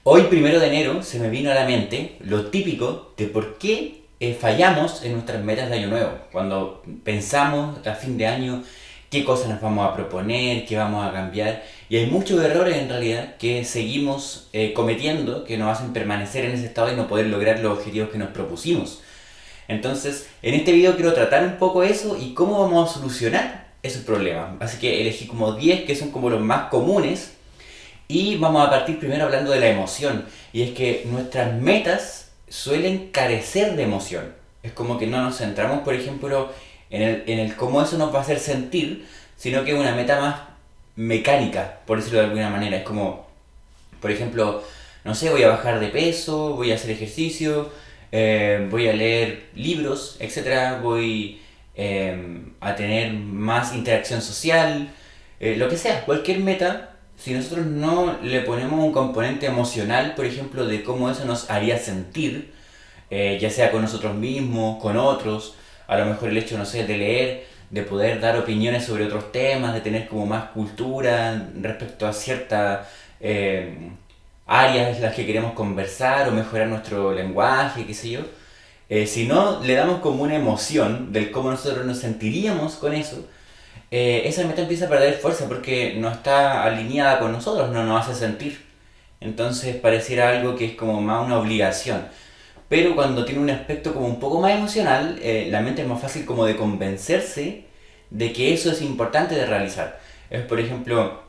Hoy, 1 de enero, se me vino a la mente lo típico de por qué fallamos en nuestras metas de año nuevo. Cuando pensamos a fin de año qué cosas nos vamos a proponer, qué vamos a cambiar. Y hay muchos errores en realidad que seguimos cometiendo que nos hacen permanecer en ese estado y no poder lograr los objetivos que nos propusimos. Entonces, en este video quiero tratar un poco eso y cómo vamos a solucionar esos problemas. Así que elegí como 10 que son como los más comunes y vamos a partir primero hablando de la emoción. Y es que nuestras metas suelen carecer de emoción. Es como que no nos centramos, por ejemplo, en el cómo eso nos va a hacer sentir, sino que es una meta más mecánica, por decirlo de alguna manera. Es como, por ejemplo, no sé, voy a bajar de peso, voy a hacer ejercicio, voy a leer libros, etcétera, voy a tener más interacción social, lo que sea, cualquier meta, si nosotros no le ponemos un componente emocional, por ejemplo, de cómo eso nos haría sentir, ya sea con nosotros mismos, con otros, a lo mejor el hecho, no sé, de leer, de poder dar opiniones sobre otros temas, de tener como más cultura respecto a ciertas áreas en las que queremos conversar o mejorar nuestro lenguaje, qué sé yo. Si no le damos como una emoción del cómo nosotros nos sentiríamos con eso, esa meta empieza a perder fuerza porque no está alineada con nosotros, no nos hace sentir. Entonces pareciera algo que es como más una obligación. Pero cuando tiene un aspecto como un poco más emocional, la mente es más fácil como de convencerse de que eso es importante de realizar. Es por ejemplo,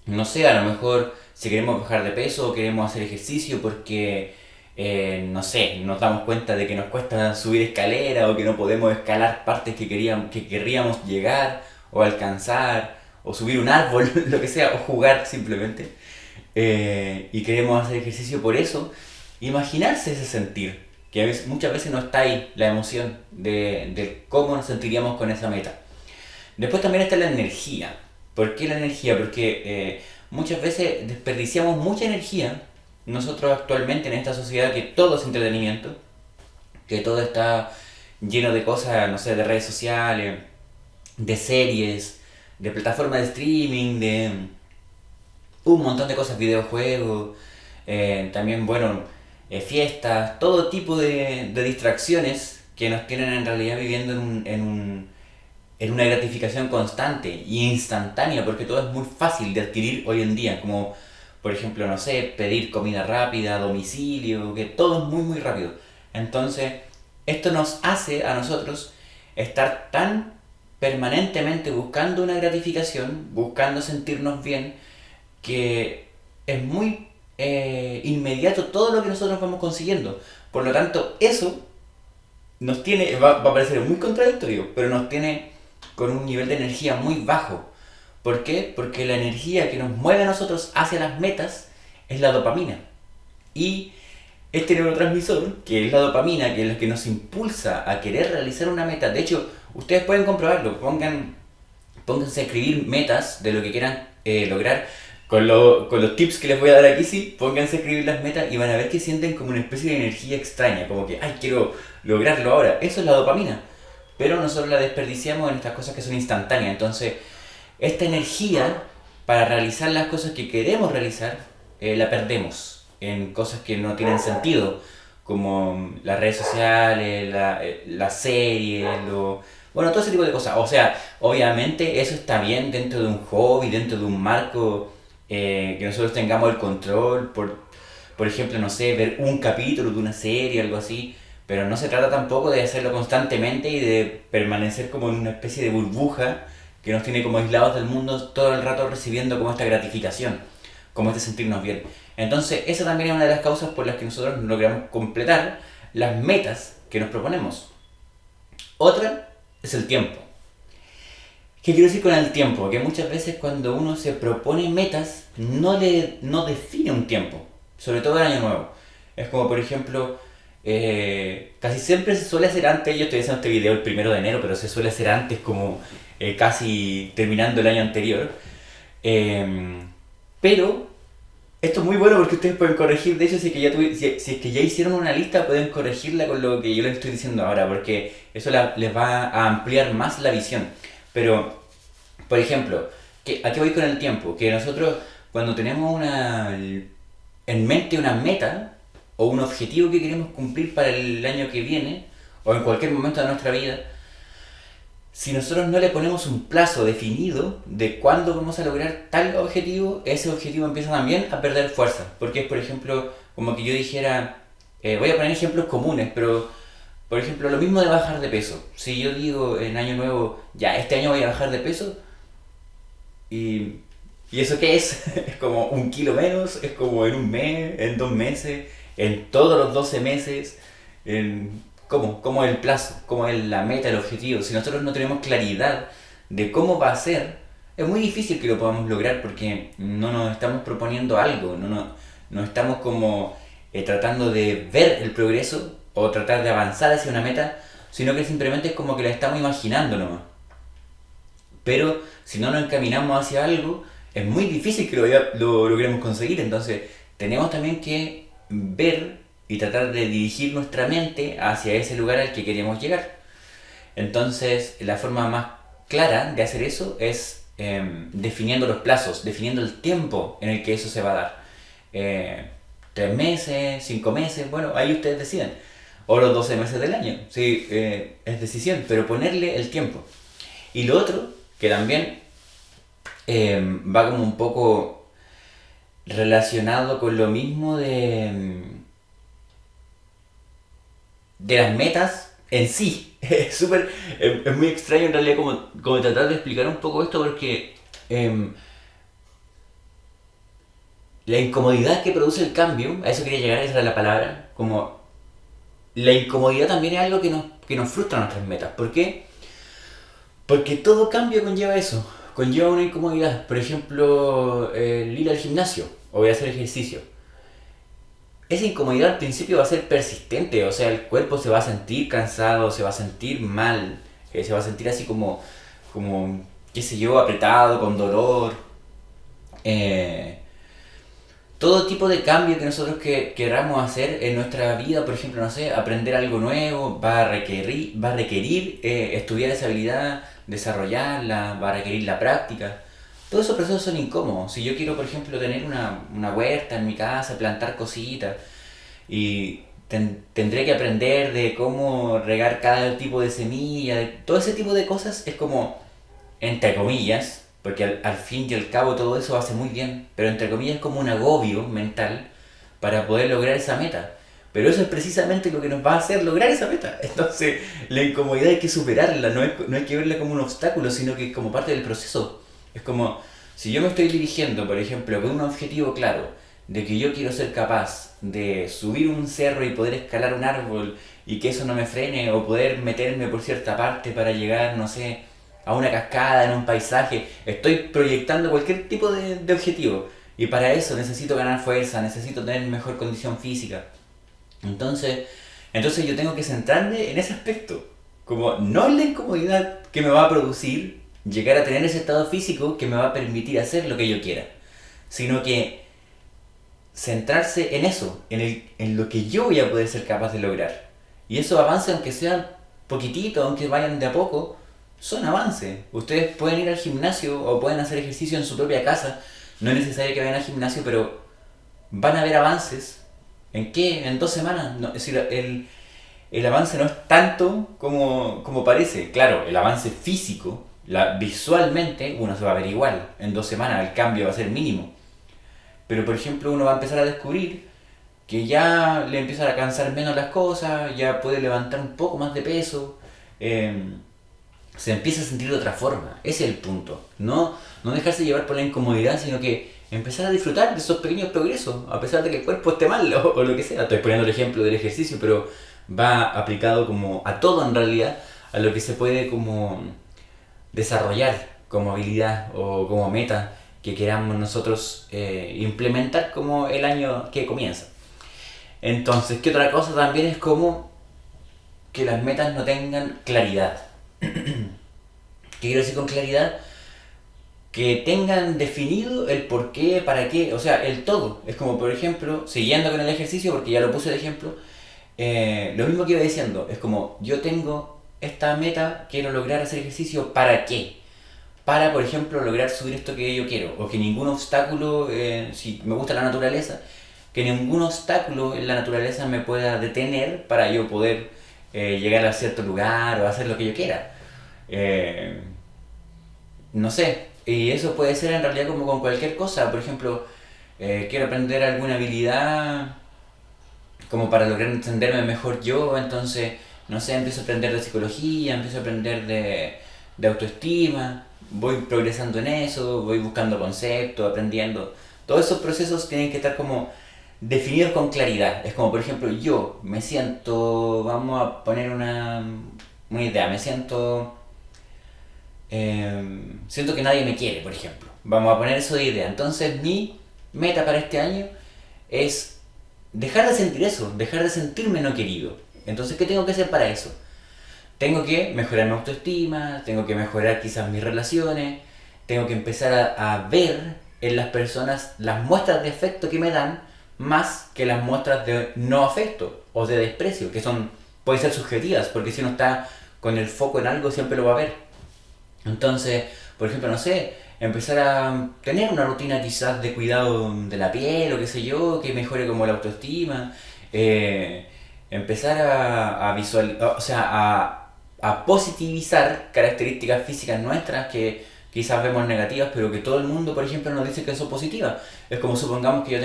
no sé, a lo mejor si queremos bajar de peso o queremos hacer ejercicio porque, no sé, nos damos cuenta de que nos cuesta subir escalera o que no podemos escalar partes que querríamos llegar o alcanzar o subir un árbol, lo que sea, o jugar simplemente, y queremos hacer ejercicio por eso, imaginarse ese sentir, que muchas veces no está ahí la emoción de cómo nos sentiríamos con esa meta. Después también está la energía. ¿Por qué la energía? Porque muchas veces desperdiciamos mucha energía nosotros actualmente en esta sociedad que todo es entretenimiento, que todo está lleno de cosas, no sé, de redes sociales, de series, de plataformas de streaming, de un montón de cosas, videojuegos, también, bueno, fiestas, todo tipo de distracciones que nos tienen en realidad viviendo en una gratificación constante y instantánea, porque todo es muy fácil de adquirir hoy en día, como por ejemplo, no sé, pedir comida rápida, a domicilio, que todo es muy muy rápido. Entonces, esto nos hace a nosotros estar tan permanentemente buscando una gratificación, buscando sentirnos bien, que es muy inmediato todo lo que nosotros vamos consiguiendo. Por lo tanto, eso nos tiene, va a parecer muy contradictorio, pero nos tiene con un nivel de energía muy bajo. ¿Por qué? Porque la energía que nos mueve a nosotros hacia las metas es la dopamina. Y este neurotransmisor, que es la dopamina, que es la que nos impulsa a querer realizar una meta. De hecho, ustedes pueden comprobarlo. Pónganse a escribir metas de lo que quieran lograr. Con los tips que les voy a dar aquí, sí, pónganse a escribir las metas y van a ver que sienten como una especie de energía extraña, como que, ay, quiero lograrlo ahora. Eso es la dopamina. Pero nosotros la desperdiciamos en estas cosas que son instantáneas. Entonces, esta energía para realizar las cosas que queremos realizar, la perdemos en cosas que no tienen sentido, como las redes sociales, las series, bueno, todo ese tipo de cosas. O sea, obviamente eso está bien dentro de un hobby, dentro de un marco que nosotros tengamos el control, por ejemplo, no sé, ver un capítulo de una serie, algo así, pero no se trata tampoco de hacerlo constantemente y de permanecer como en una especie de burbuja que nos tiene como aislados del mundo todo el rato recibiendo como esta gratificación, como este sentirnos bien. Entonces, esa también es una de las causas por las que nosotros no logramos completar las metas que nos proponemos. Otra es el tiempo. ¿Qué quiero decir con el tiempo? Que muchas veces cuando uno se propone metas, no define un tiempo, sobre todo el año nuevo. Es como, por ejemplo, casi siempre se suele hacer antes, yo estoy haciendo este video el 1 de enero, pero se suele hacer antes como casi terminando el año anterior. Eh, pero esto es muy bueno porque ustedes pueden corregir, de hecho, si es que ya hicieron una lista, pueden corregirla con lo que yo les estoy diciendo ahora, porque eso les va a ampliar más la visión. Pero, por ejemplo, ¿a qué voy con el tiempo? Que nosotros, cuando tenemos una... en mente una meta o un objetivo que queremos cumplir para el año que viene o en cualquier momento de nuestra vida, si nosotros no le ponemos un plazo definido de cuándo vamos a lograr tal objetivo, ese objetivo empieza también a perder fuerza. Porque es, por ejemplo, como que yo dijera, voy a poner ejemplos comunes, pero por ejemplo, lo mismo de bajar de peso. Si yo digo en año nuevo, ya, este año voy a bajar de peso, ¿y, ¿y eso qué es? Es como 1 kilo menos, es como en un mes, en 2 meses, en todos los 12 meses, en... ¿Cómo? ¿Cómo es el plazo? ¿Cómo es la meta, el objetivo? Si nosotros no tenemos claridad de cómo va a ser, es muy difícil que lo podamos lograr porque no nos estamos proponiendo algo, no estamos como tratando de ver el progreso o tratar de avanzar hacia una meta, sino que simplemente es como que la estamos imaginando nomás. Pero si no nos encaminamos hacia algo, es muy difícil que lo logremos conseguir. Entonces, tenemos también que ver y tratar de dirigir nuestra mente hacia ese lugar al que queremos llegar. Entonces, la forma más clara de hacer eso es definiendo los plazos, definiendo el tiempo en el que eso se va a dar. 3 meses, 5 meses, bueno, ahí ustedes deciden. O los 12 meses del año, sí, es decisión, pero ponerle el tiempo. Y lo otro, que también va como un poco relacionado con lo mismo de las metas en sí. Es súper, es muy extraño en realidad como tratar de explicar un poco esto porque em, la incomodidad que produce el cambio, a eso quería llegar, esa era la palabra, como la incomodidad también es algo que nos frustra nuestras metas. ¿Por qué? Porque todo cambio conlleva eso, conlleva una incomodidad. Por ejemplo, el ir al gimnasio o voy a hacer ejercicio. Esa incomodidad al principio va a ser persistente, o sea, el cuerpo se va a sentir cansado, se va a sentir mal, se va a sentir así como, qué sé yo, apretado, con dolor. Eh, Todo tipo de cambio que nosotros queramos hacer en nuestra vida, por ejemplo, no sé, aprender algo nuevo, va a requerir estudiar esa habilidad, desarrollarla, va a requerir la práctica. Todos esos procesos son incómodos. Si yo quiero, por ejemplo, tener una huerta en mi casa, plantar cositas, y tendré que aprender de cómo regar cada tipo de semilla, todo ese tipo de cosas es como, entre comillas, porque al fin y al cabo todo eso hace muy bien, pero entre comillas es como un agobio mental para poder lograr esa meta. Pero eso es precisamente lo que nos va a hacer lograr esa meta. Entonces, la incomodidad hay que superarla, no hay que verla como un obstáculo, sino que como parte del proceso. Es como, si yo me estoy dirigiendo, por ejemplo, con un objetivo claro, de que yo quiero ser capaz de subir un cerro y poder escalar un árbol y que eso no me frene, o poder meterme por cierta parte para llegar, no sé, a una cascada, en un paisaje, estoy proyectando cualquier tipo de objetivo. Y para eso necesito ganar fuerza, necesito tener mejor condición física. Entonces, entonces yo tengo que centrarme en ese aspecto. Como no en la incomodidad que me va a producir llegar a tener ese estado físico que me va a permitir hacer lo que yo quiera. Sino que centrarse en eso, en lo que yo voy a poder ser capaz de lograr. Y esos avances, aunque sean poquititos, aunque vayan de a poco, son avances. Ustedes pueden ir al gimnasio o pueden hacer ejercicio en su propia casa. No es necesario que vayan al gimnasio, pero van a ver avances. ¿En qué? ¿En 2 semanas? No, es decir, el avance no es tanto como parece. Claro, el avance físico, visualmente, uno se va a ver igual. En 2 semanas el cambio va a ser mínimo. Pero por ejemplo uno va a empezar a descubrir que ya le empiezan a cansar menos las cosas, ya puede levantar un poco más de peso, eh, se empieza a sentir de otra forma. Ese es el punto. No dejarse llevar por la incomodidad, sino que empezar a disfrutar de esos pequeños progresos, a pesar de que el cuerpo esté mal o lo que sea. Estoy poniendo el ejemplo del ejercicio, pero va aplicado como a todo en realidad, a lo que se puede como desarrollar como habilidad o como meta que queramos nosotros implementar como el año que comienza. Entonces, ¿qué otra cosa también es como que las metas no tengan claridad? ¿Qué quiero decir con claridad? Que tengan definido el por qué, para qué, o sea, el todo. Es como, por ejemplo, siguiendo con el ejercicio, porque ya lo puse de ejemplo, lo mismo que iba diciendo, es como, yo tengo esta meta, quiero lograr hacer ejercicio, ¿para qué? Para, por ejemplo, lograr subir esto que yo quiero, o que ningún obstáculo, si me gusta la naturaleza, que ningún obstáculo en la naturaleza me pueda detener para yo poder llegar a cierto lugar o hacer lo que yo quiera. Eh, no sé, y eso puede ser en realidad como con cualquier cosa. Por ejemplo, quiero aprender alguna habilidad como para lograr entenderme mejor yo, entonces, no sé, empiezo a aprender de psicología, empiezo a aprender de autoestima, voy progresando en eso, voy buscando conceptos, aprendiendo. Todos esos procesos tienen que estar como definidos con claridad. Es como, por ejemplo, yo me siento, vamos a poner una idea, me siento que nadie me quiere, por ejemplo. Vamos a poner eso de idea. Entonces mi meta para este año es dejar de sentir eso, dejar de sentirme no querido. Entonces, ¿qué tengo que hacer para eso? Tengo que mejorar mi autoestima, tengo que mejorar quizás mis relaciones, tengo que empezar a ver en las personas las muestras de afecto que me dan más que las muestras de no afecto o de desprecio, que son, pueden ser subjetivas, porque si uno está con el foco en algo siempre lo va a ver. Entonces, por ejemplo, no sé, empezar a tener una rutina quizás de cuidado de la piel o qué sé yo, que mejore como la autoestima, eh, empezar a visualizar, o sea, a positivizar características físicas nuestras que quizás vemos negativas, pero que todo el mundo, por ejemplo, nos dice que son positivas. Es como supongamos que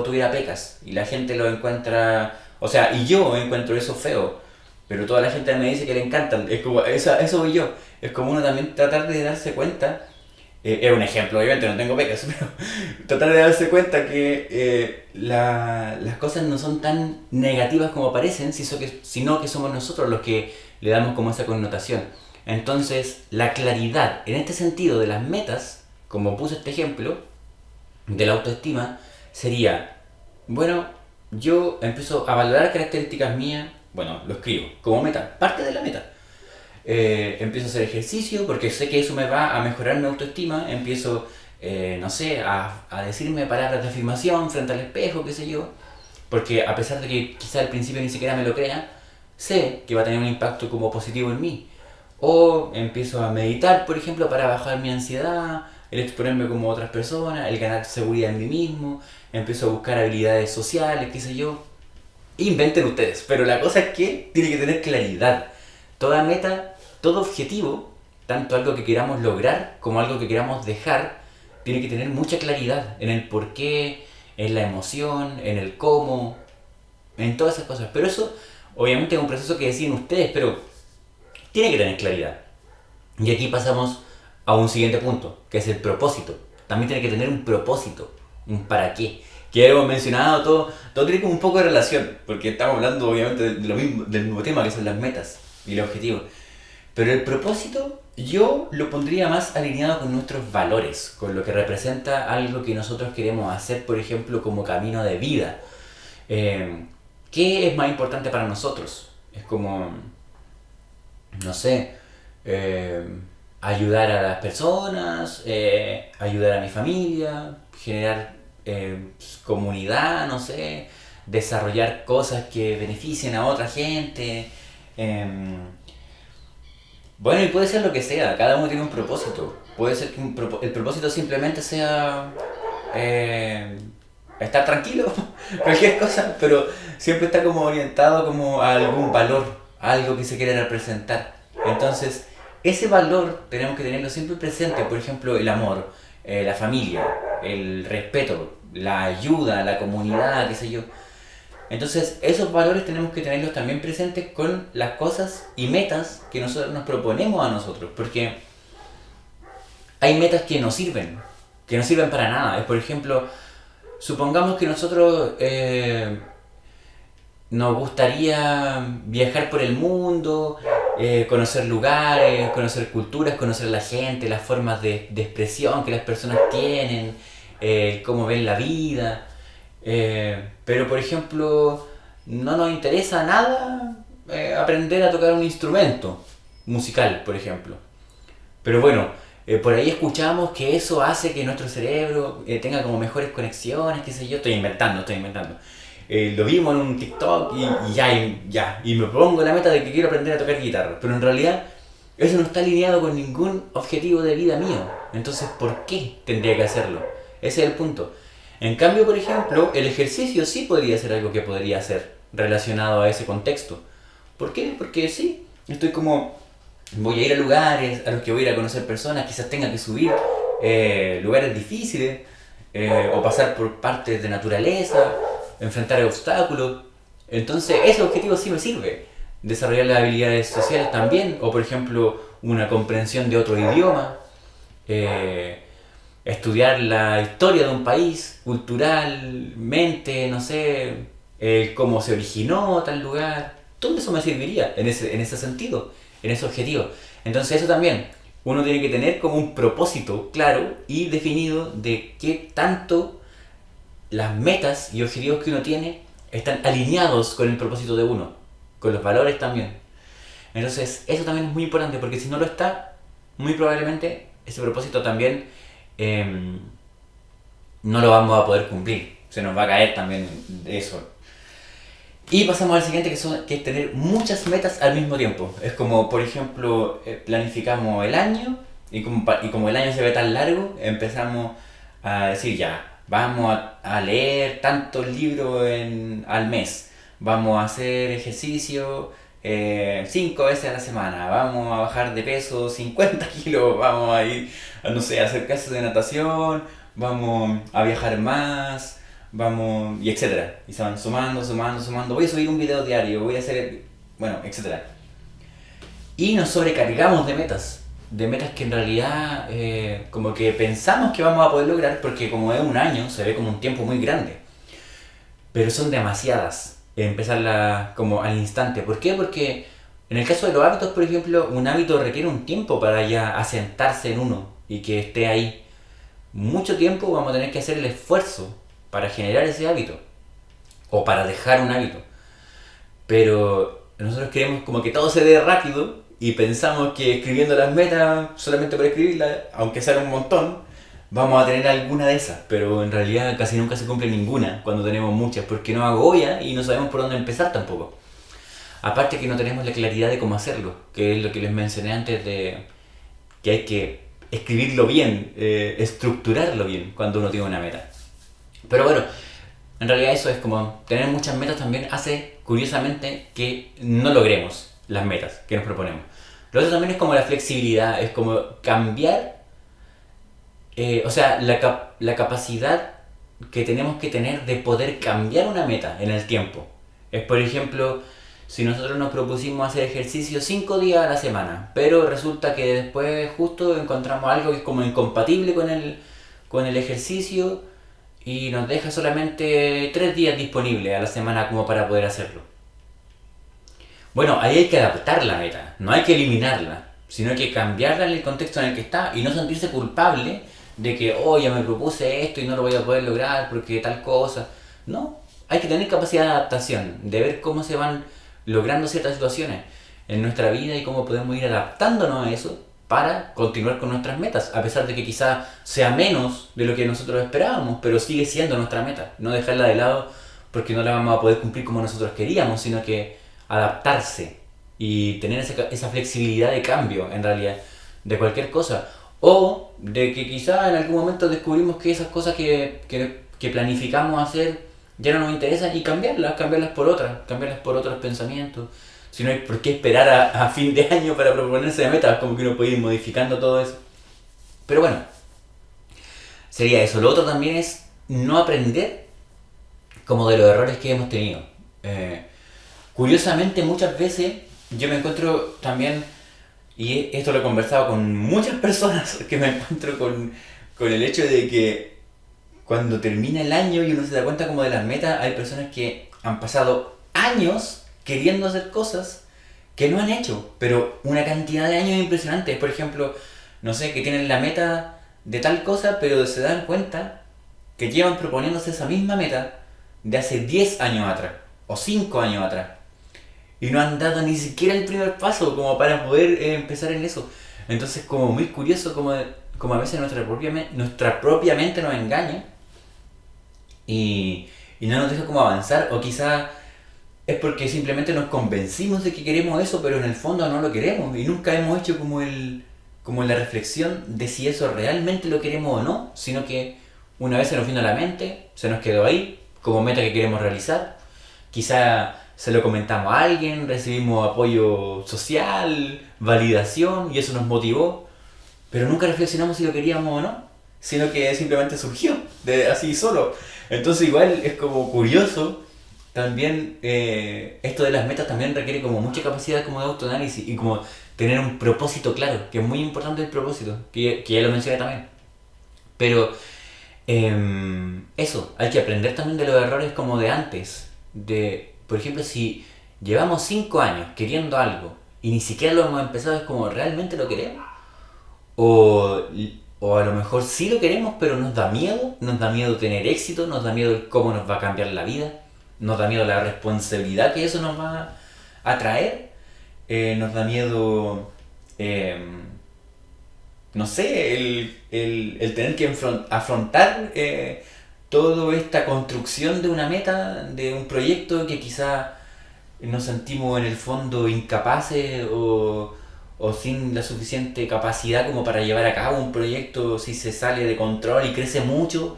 tuviera pecas y la gente lo encuentra, o sea, y yo encuentro eso feo, pero toda la gente me dice que le encantan. Es como, eso voy yo. Es como uno también tratar de darse cuenta, es un ejemplo, obviamente no tengo pecas, pero tratar de darse cuenta que las cosas no son tan negativas como parecen, sino que somos nosotros los que le damos como esa connotación. Entonces, la claridad en este sentido de las metas, como puse este ejemplo, de la autoestima, sería, bueno, yo empiezo a valorar características mías, bueno, lo escribo como meta, parte de la meta. Empiezo a hacer ejercicio porque sé que eso me va a mejorar mi autoestima, empiezo, no sé, a decirme palabras de afirmación frente al espejo, qué sé yo, porque a pesar de que quizá al principio ni siquiera me lo crea, sé que va a tener un impacto como positivo en mí. O empiezo a meditar, por ejemplo, para bajar mi ansiedad, el exponerme como otras personas, el ganar seguridad en mí mismo, empiezo a buscar habilidades sociales, qué sé yo. Inventen ustedes, pero la cosa es que tiene que tener claridad. Toda meta, todo objetivo, tanto algo que queramos lograr como algo que queramos dejar, tiene que tener mucha claridad en el por qué, en la emoción, en el cómo, en todas esas cosas. Pero eso, obviamente, es un proceso que deciden ustedes, pero tiene que tener claridad. Y aquí pasamos a un siguiente punto, que es el propósito. También tiene que tener un propósito, un para qué. Que ya hemos mencionado, todo tiene como un poco de relación, porque estamos hablando obviamente del mismo tema, que son las metas y el objetivo. Pero el propósito yo lo pondría más alineado con nuestros valores, con lo que representa algo que nosotros queremos hacer, por ejemplo, como camino de vida. ¿Qué es más importante para nosotros? Es como, no sé, eh, ayudar a las personas, ayudar a mi familia, generar comunidad, no sé, desarrollar cosas que beneficien a otra gente. em, bueno, y puede ser lo que sea, cada uno tiene un propósito. Puede ser que el propósito simplemente sea eh, estar tranquilo, cualquier cosa, pero siempre está como orientado como a algún valor, a algo que se quiere representar. Entonces, ese valor tenemos que tenerlo siempre presente, por ejemplo, el amor, la familia, el respeto, la ayuda, la comunidad, qué sé yo. Entonces, esos valores tenemos que tenerlos también presentes con las cosas y metas que nosotros nos proponemos a nosotros, porque hay metas que no sirven para nada. Es, por ejemplo, supongamos que nosotros nos gustaría viajar por el mundo, conocer lugares, conocer culturas, conocer la gente, las formas de expresión que las personas tienen, cómo ven la vida. Pero, por ejemplo, no nos interesa nada aprender a tocar un instrumento musical, por ejemplo. Pero bueno, por ahí escuchamos que eso hace que nuestro cerebro tenga como mejores conexiones, qué sé yo. Estoy inventando. Lo vimos en un TikTok y me pongo la meta de que quiero aprender a tocar guitarra. Pero en realidad eso no está alineado con ningún objetivo de vida mío. Entonces, ¿por qué tendría que hacerlo? Ese es el punto. En cambio, por ejemplo, el ejercicio sí podría ser algo que podría ser relacionado a ese contexto. ¿Por qué? Porque sí, estoy como, voy a ir a lugares a los que voy a ir a conocer personas, quizás tenga que subir lugares difíciles o pasar por partes de naturaleza, enfrentar obstáculos. Entonces, ese objetivo sí me sirve. Desarrollar las habilidades sociales también, o por ejemplo, una comprensión de otro idioma, eh, estudiar la historia de un país, culturalmente, no sé, cómo se originó tal lugar. Todo eso me serviría en ese sentido, en ese objetivo. Entonces eso también, uno tiene que tener como un propósito claro y definido de qué tanto las metas y objetivos que uno tiene están alineados con el propósito de uno, con los valores también. Entonces, eso también es muy importante porque si no lo está, muy probablemente ese propósito también eh, no lo vamos a poder cumplir. Se nos va a caer también eso. Y pasamos al siguiente, que es tener muchas metas al mismo tiempo. Es como, por ejemplo, planificamos el año y como el año se ve tan largo, empezamos a decir ya, vamos a leer tantos libros al mes, vamos a hacer ejercicio 5 veces a la semana, vamos a bajar de peso 50 kilos, vamos a ir, no sé, a hacer clases de natación, vamos a viajar más, vamos, y etcétera. Y se van sumando, sumando, sumando. Voy a subir un video diario, voy a hacer, bueno, etcétera. Y nos sobrecargamos de metas que en realidad como que pensamos que vamos a poder lograr, porque como es un año, se ve como un tiempo muy grande. Pero son demasiadas, empezarlas como al instante. ¿Por qué? Porque en el caso de los hábitos, por ejemplo, un hábito requiere un tiempo para ya asentarse en uno y que esté ahí. Mucho tiempo vamos a tener que hacer el esfuerzo para generar ese hábito o para dejar un hábito. Pero nosotros queremos como que todo se dé rápido y pensamos que escribiendo las metas, solamente por escribirlas, aunque sean un montón, vamos a tener alguna de esas. Pero en realidad casi nunca se cumple ninguna cuando tenemos muchas, porque nos agobia y no sabemos por dónde empezar tampoco. Aparte que no tenemos la claridad de cómo hacerlo, que es lo que les mencioné antes de que hay que escribirlo bien, estructurarlo bien cuando uno tiene una meta. Pero bueno, en realidad eso es como tener muchas metas también hace, curiosamente, que no logremos las metas que nos proponemos. Lo otro también es como la flexibilidad, es como cambiar, o sea, la capacidad que tenemos que tener de poder cambiar una meta en el tiempo. Es por ejemplo, si nosotros nos propusimos hacer ejercicio 5 días a la semana, pero resulta que después justo encontramos algo que es como incompatible con el ejercicio y nos deja solamente 3 días disponibles a la semana como para poder hacerlo. Bueno, ahí hay que adaptar la meta, no hay que eliminarla, sino hay que cambiarla en el contexto en el que está y no sentirse culpable de que, oh, ya me propuse esto y no lo voy a poder lograr porque tal cosa. No, hay que tener capacidad de adaptación, de ver cómo se van logrando ciertas situaciones en nuestra vida y cómo podemos ir adaptándonos a eso para continuar con nuestras metas, a pesar de que quizá sea menos de lo que nosotros esperábamos, pero sigue siendo nuestra meta. No dejarla de lado porque no la vamos a poder cumplir como nosotros queríamos, sino que adaptarse y tener esa flexibilidad de cambio, en realidad, de cualquier cosa. O de que quizá en algún momento descubrimos que esas cosas que planificamos hacer ya no nos interesan y cambiarlas por otros pensamientos. Si no hay por qué esperar a fin de año para proponerse la meta, como que uno puede ir modificando todo eso. Pero bueno, sería eso. Lo otro también es no aprender como de los errores que hemos tenido. Curiosamente, muchas veces yo me encuentro también, y esto lo he conversado con muchas personas, que me encuentro con el hecho de que cuando termina el año y uno se da cuenta como de las metas, hay personas que han pasado años queriendo hacer cosas que no han hecho, pero una cantidad de años impresionantes. Por ejemplo, no sé, que tienen la meta de tal cosa, pero se dan cuenta que llevan proponiéndose esa misma meta de hace 10 años atrás, o 5 años atrás, y no han dado ni siquiera el primer paso como para poder empezar en eso. Entonces, como muy curioso como a veces nuestra propia mente nos engaña y no nos deja como avanzar, o quizá es porque simplemente nos convencimos de que queremos eso, pero en el fondo no lo queremos y nunca hemos hecho como la reflexión de si eso realmente lo queremos o no, sino que una vez se nos vino a la mente, se nos quedó ahí, como meta que queremos realizar. Quizá se lo comentamos a alguien, recibimos apoyo social, validación, y eso nos motivó, pero nunca reflexionamos si lo queríamos o no, sino que simplemente surgió, de así solo. Entonces igual es como curioso, también esto de las metas también requiere como mucha capacidad como de autoanálisis y como tener un propósito claro, que es muy importante el propósito, que ya lo mencioné también. Pero eso, hay que aprender también de los errores como de antes. De, por ejemplo, si llevamos 5 años queriendo algo y ni siquiera lo hemos empezado, es como, ¿realmente lo queremos? O, o a lo mejor sí lo queremos, pero nos da miedo tener éxito, nos da miedo el cómo nos va a cambiar la vida, nos da miedo la responsabilidad que eso nos va a traer, nos da miedo, eh, no sé, el tener que afrontar toda esta construcción de una meta, de un proyecto que quizá nos sentimos en el fondo incapaces o sin la suficiente capacidad como para llevar a cabo un proyecto si se sale de control y crece mucho.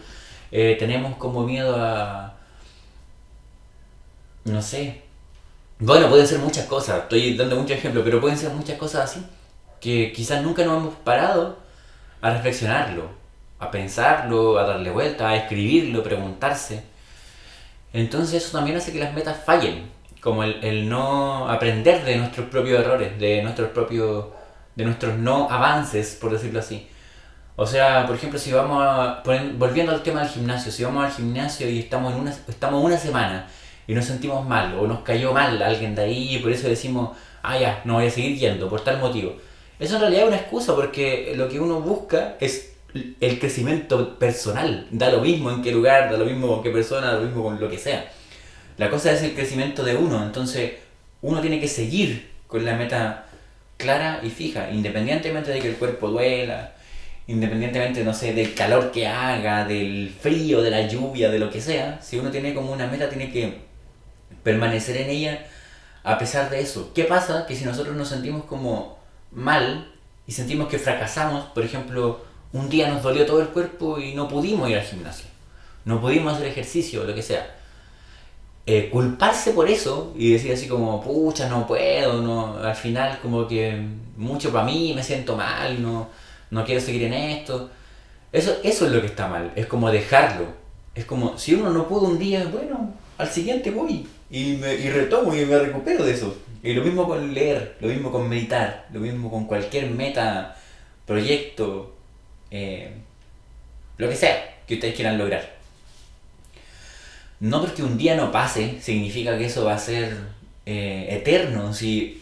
Tenemos como miedo a, no sé, bueno, pueden ser muchas cosas, estoy dando muchos ejemplos, pero pueden ser muchas cosas así, que quizás nunca nos hemos parado a reflexionarlo, a pensarlo, a darle vuelta, a escribirlo, preguntarse. Entonces eso también hace que las metas fallen, como el no aprender de nuestros propios errores, de nuestros no avances, por decirlo así. O sea, por ejemplo, si vamos volviendo al tema del gimnasio, si vamos al gimnasio y estamos una semana y nos sentimos mal o nos cayó mal alguien de ahí y por eso decimos, ah ya, no voy a seguir yendo por tal motivo. Eso en realidad es una excusa porque lo que uno busca es el crecimiento personal. Da lo mismo en qué lugar, da lo mismo con qué persona, da lo mismo con lo que sea. La cosa es el crecimiento de uno, entonces uno tiene que seguir con la meta clara y fija, independientemente de que el cuerpo duela, independientemente, no sé, del calor que haga, del frío, de la lluvia, de lo que sea. Si uno tiene como una meta, tiene que permanecer en ella a pesar de eso. ¿Qué pasa? Que si nosotros nos sentimos como mal y sentimos que fracasamos, por ejemplo, un día nos dolió todo el cuerpo y no pudimos ir al gimnasio, no pudimos hacer ejercicio o lo que sea, culparse por eso y decir así como, pucha, no puedo, no, al final como que mucho para mí, me siento mal, no quiero seguir en esto. Eso es lo que está mal, es como dejarlo. Es como, si uno no pudo un día, bueno, al siguiente voy y retomo y me recupero de eso. Y lo mismo con leer, lo mismo con meditar, lo mismo con cualquier meta, proyecto, eh, lo que sea que ustedes quieran lograr. No porque un día no pase, significa que eso va a ser eterno. Si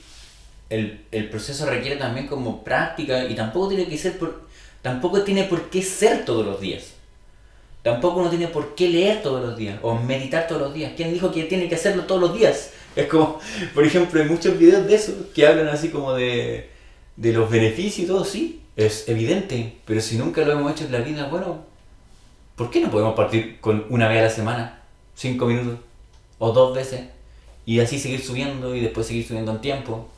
el proceso requiere también como práctica y tampoco tiene que ser tampoco tiene por qué ser todos los días. Tampoco uno tiene por qué leer todos los días o meditar todos los días. ¿Quién dijo que tiene que hacerlo todos los días? Es como, por ejemplo, hay muchos videos de eso que hablan así como de los beneficios y todo, sí, es evidente, pero si nunca lo hemos hecho en la vida, bueno, ¿por qué no podemos partir con una vez a la semana? 5 minutos o 2 veces y así seguir subiendo y después seguir subiendo en tiempo.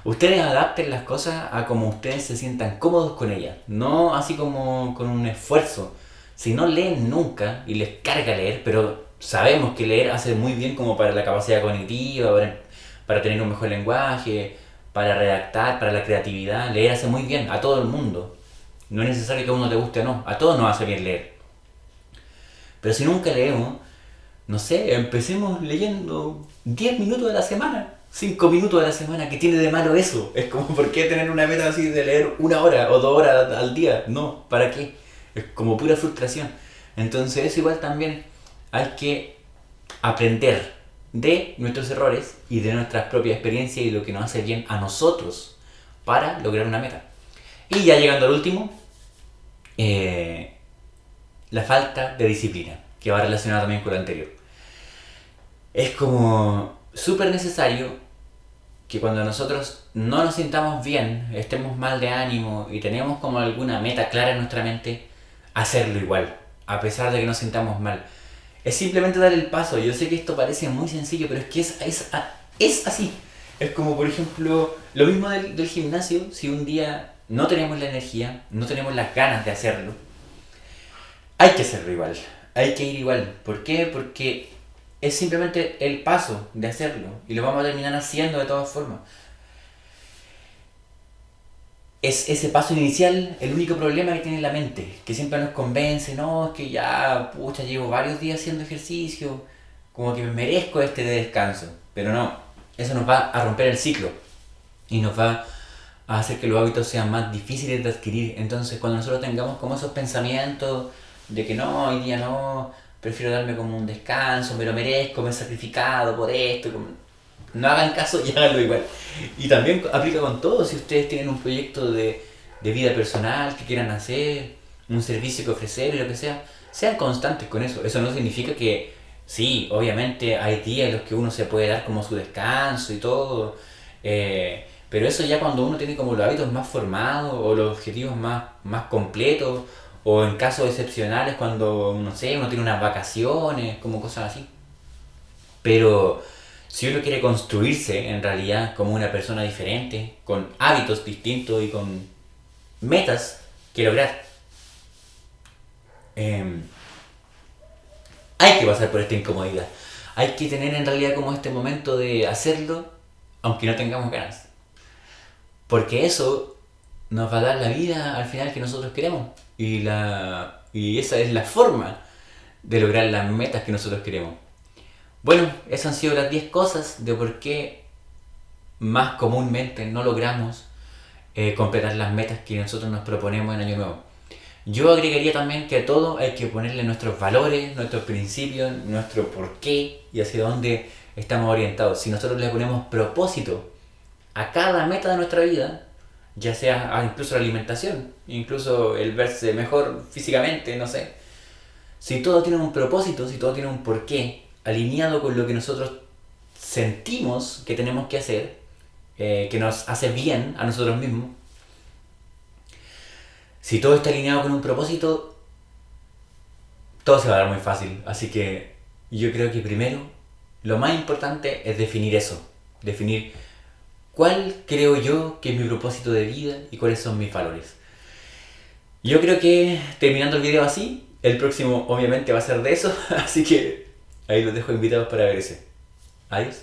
Ustedes adapten las cosas a como ustedes se sientan cómodos con ellas, no así como con un esfuerzo. Si no leen nunca y les carga leer, pero sabemos que leer hace muy bien como para la capacidad cognitiva, para tener un mejor lenguaje, para redactar, para la creatividad, leer hace muy bien a todo el mundo. No es necesario que a uno te guste o no, a todos nos hace bien leer. Pero si nunca leemos, no sé, empecemos leyendo 10 minutos a la semana, 5 minutos a la semana. ¿Qué tiene de malo eso? Es como, ¿por qué tener una meta así de leer 1 hora o 2 horas al día? No, ¿para qué? Es como pura frustración. Entonces eso igual también hay que aprender de nuestros errores y de nuestras propias experiencias y lo que nos hace bien a nosotros para lograr una meta. Y ya llegando al último, la falta de disciplina, que va relacionada también con lo anterior. Es como súper necesario que cuando nosotros no nos sintamos bien, estemos mal de ánimo y tenemos como alguna meta clara en nuestra mente, hacerlo igual, a pesar de que nos sintamos mal. Es simplemente dar el paso. Yo sé que esto parece muy sencillo, pero es que es así. Es como, por ejemplo, lo mismo del gimnasio. Si un día no tenemos la energía, no tenemos las ganas de hacerlo, hay que hacerlo igual, hay que ir igual. ¿Por qué? Porque es simplemente el paso de hacerlo y lo vamos a terminar haciendo de todas formas. Es ese paso inicial el único problema que tiene la mente, que siempre nos convence, no, es que ya, pucha, llevo varios días haciendo ejercicio, como que me merezco este de descanso. Pero no, eso nos va a romper el ciclo y nos va a hacer que los hábitos sean más difíciles de adquirir. Entonces, cuando nosotros tengamos como esos pensamientos de que no, hoy día no, prefiero darme como un descanso, me lo merezco, me he sacrificado por esto, no hagan caso y háganlo igual. Y también aplica con todo, si ustedes tienen un proyecto de vida personal que quieran hacer, un servicio que ofrecer y lo que sea, sean constantes con eso. Eso no significa que, sí, obviamente hay días en los que uno se puede dar como su descanso y todo, pero eso ya cuando uno tiene como los hábitos más formados o los objetivos más completos, o en casos excepcionales cuando, no sé, uno tiene unas vacaciones, como cosas así. Pero si uno quiere construirse en realidad como una persona diferente, con hábitos distintos y con metas que lograr, eh, hay que pasar por esta incomodidad. Hay que tener en realidad como este momento de hacerlo aunque no tengamos ganas. Porque eso nos va a dar la vida al final que nosotros queremos. Y esa es la forma de lograr las metas que nosotros queremos. Bueno, esas han sido las 10 cosas de por qué más comúnmente no logramos completar las metas que nosotros nos proponemos en Año Nuevo. Yo agregaría también que a todo hay que ponerle nuestros valores, nuestros principios, nuestro porqué y hacia dónde estamos orientados. Si nosotros le ponemos propósito a cada meta de nuestra vida, ya sea incluso la alimentación, incluso el verse mejor físicamente, no sé. Si todo tiene un propósito, si todo tiene un porqué, alineado con lo que nosotros sentimos que tenemos que hacer, que nos hace bien a nosotros mismos, si todo está alineado con un propósito, todo se va a dar muy fácil. Así que yo creo que primero, lo más importante es definir eso. Definir cuál creo yo que es mi propósito de vida y cuáles son mis valores. Yo creo que terminando el video así, el próximo obviamente va a ser de eso. Así que ahí los dejo invitados para ver ese. Adiós.